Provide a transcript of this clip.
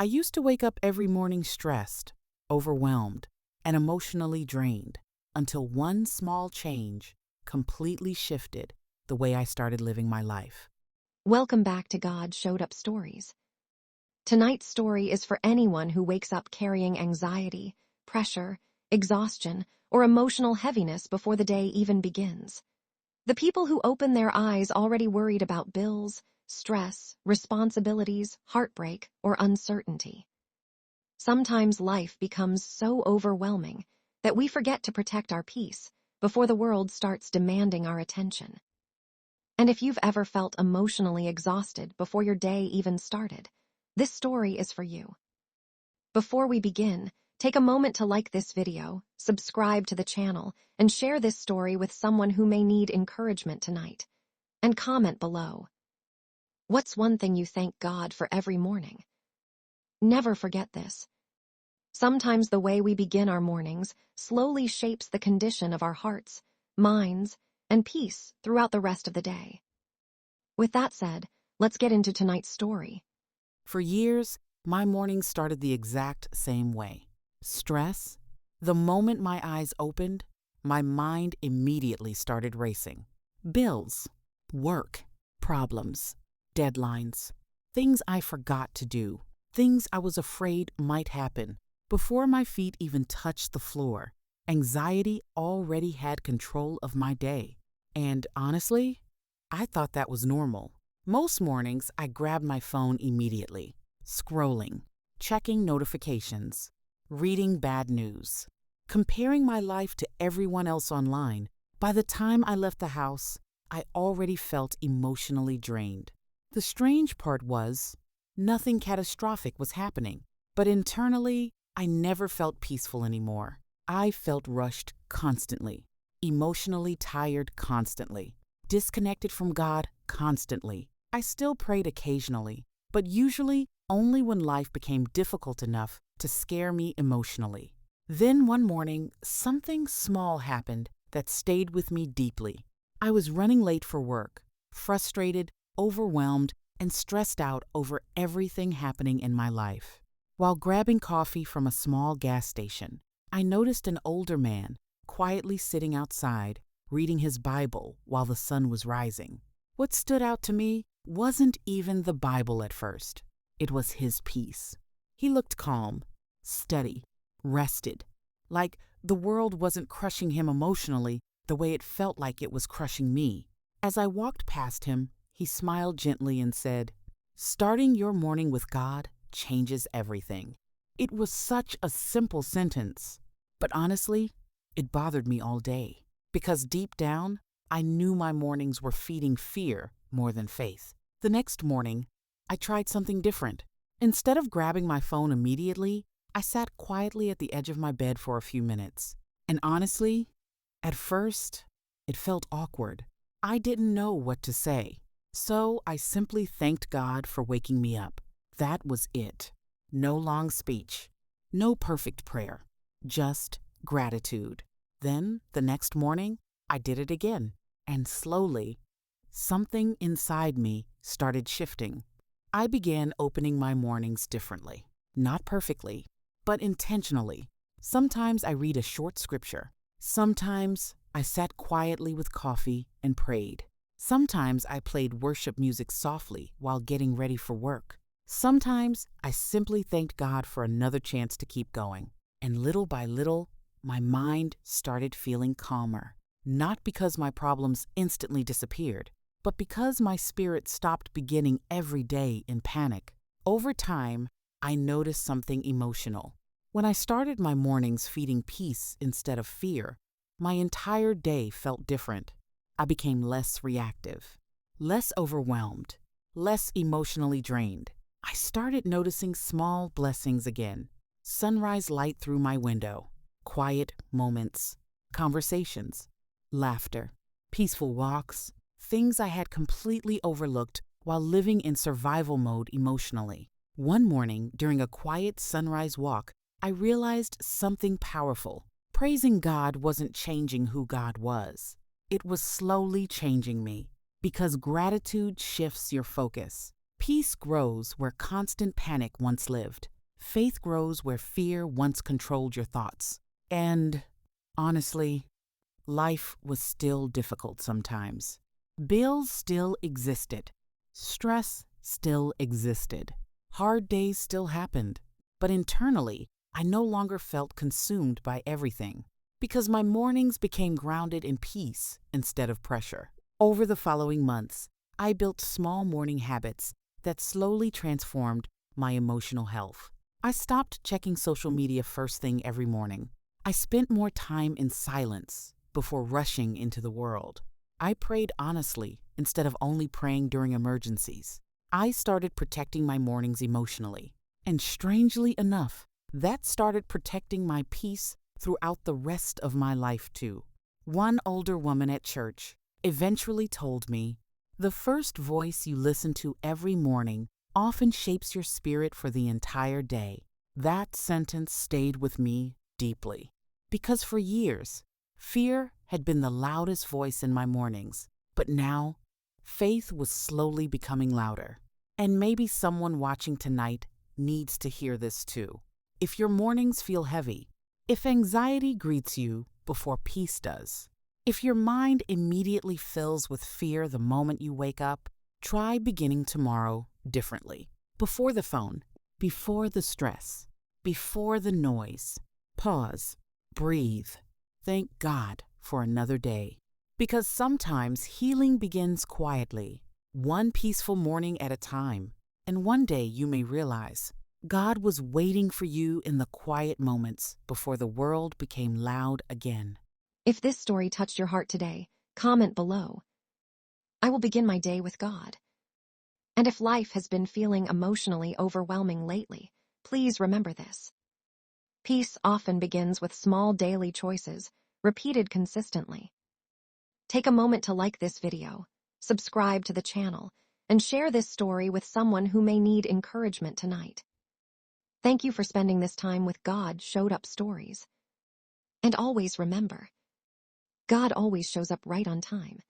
I used to wake up every morning stressed, overwhelmed, and emotionally drained until one small change completely shifted the way I started living my life. Welcome back to God Showed Up Stories. Tonight's story is for anyone who wakes up carrying anxiety, pressure, exhaustion, or emotional heaviness before the day even begins. The people who open their eyes already worried about bills, stress, responsibilities, heartbreak, or uncertainty. Sometimes life becomes so overwhelming that we forget to protect our peace before the world starts demanding our attention. And if you've ever felt emotionally exhausted before your day even started, this story is for you. Before we begin, take a moment to like this video, subscribe to the channel, and share this story with someone who may need encouragement tonight. And comment below. What's one thing you thank God for every morning? Never forget this. Sometimes the way we begin our mornings slowly shapes the condition of our hearts, minds, and peace throughout the rest of the day. With that said, let's get into tonight's story. For years, my mornings started the exact same way. Stress. The moment my eyes opened, my mind immediately started racing. Bills, work, problems, deadlines, things I forgot to do, things I was afraid might happen. Before my feet even touched the floor, anxiety already had control of my day. And honestly, I thought that was normal. Most mornings, I grabbed my phone immediately, scrolling, checking notifications, reading bad news, comparing my life to everyone else online. By the time I left the house, I already felt emotionally drained. The strange part was, nothing catastrophic was happening, but internally, I never felt peaceful anymore. I felt rushed constantly, emotionally tired constantly, disconnected from God constantly. I still prayed occasionally, but usually only when life became difficult enough to scare me emotionally. Then one morning, something small happened that stayed with me deeply. I was running late for work, frustrated, overwhelmed, and stressed out over everything happening in my life. While grabbing coffee from a small gas station, I noticed an older man quietly sitting outside, reading his Bible while the sun was rising. What stood out to me wasn't even the Bible at first. It was his peace. He looked calm, steady, rested, like the world wasn't crushing him emotionally the way it felt like it was crushing me. As I walked past him, he smiled gently and said, "Starting your morning with God changes everything." It was such a simple sentence, but honestly, it bothered me all day, because deep down, I knew my mornings were feeding fear more than faith. The next morning, I tried something different. Instead of grabbing my phone immediately, I sat quietly at the edge of my bed for a few minutes. And honestly, at first, it felt awkward. I didn't know what to say. So I simply thanked God for waking me up. That was it. No long speech, no perfect prayer, just gratitude. Then, the next morning, I did it again. And slowly, something inside me started shifting. I began opening my mornings differently. Not perfectly, but intentionally. Sometimes I read a short scripture. Sometimes I sat quietly with coffee and prayed. Sometimes I played worship music softly while getting ready for work. Sometimes I simply thanked God for another chance to keep going. And little by little, my mind started feeling calmer. Not because my problems instantly disappeared, but because my spirit stopped beginning every day in panic. Over time, I noticed something emotional. When I started my mornings feeding peace instead of fear, my entire day felt different. I became less reactive, less overwhelmed, less emotionally drained. I started noticing small blessings again. Sunrise light through my window, quiet moments, conversations, laughter, peaceful walks, things I had completely overlooked while living in survival mode emotionally. One morning, during a quiet sunrise walk, I realized something powerful. Praising God wasn't changing who God was. It was slowly changing me, because gratitude shifts your focus. Peace grows where constant panic once lived. Faith grows where fear once controlled your thoughts. And honestly, life was still difficult sometimes. Bills still existed. Stress still existed. Hard days still happened. But internally, I no longer felt consumed by everything because my mornings became grounded in peace instead of pressure. Over the following months, I built small morning habits that slowly transformed my emotional health. I stopped checking social media first thing every morning. I spent more time in silence before rushing into the world. I prayed honestly instead of only praying during emergencies. I started protecting my mornings emotionally. And strangely enough, that started protecting my peace throughout the rest of my life too. One older woman at church eventually told me, "The first voice you listen to every morning often shapes your spirit for the entire day." That sentence stayed with me deeply because for years, fear had been the loudest voice in my mornings, but now faith was slowly becoming louder. And maybe someone watching tonight needs to hear this too. If your mornings feel heavy, if anxiety greets you before peace does, if your mind immediately fills with fear the moment you wake up, try beginning tomorrow differently. Before the phone, before the stress, before the noise, pause, breathe. Thank God for another day. Because sometimes healing begins quietly, one peaceful morning at a time. And one day you may realize God was waiting for you in the quiet moments before the world became loud again. If this story touched your heart today, comment below. I will begin my day with God. And if life has been feeling emotionally overwhelming lately, please remember this. Peace often begins with small daily choices, repeated consistently. Take a moment to like this video, subscribe to the channel, and share this story with someone who may need encouragement tonight. Thank you for spending this time with God Showed Up Stories. And always remember, God always shows up right on time.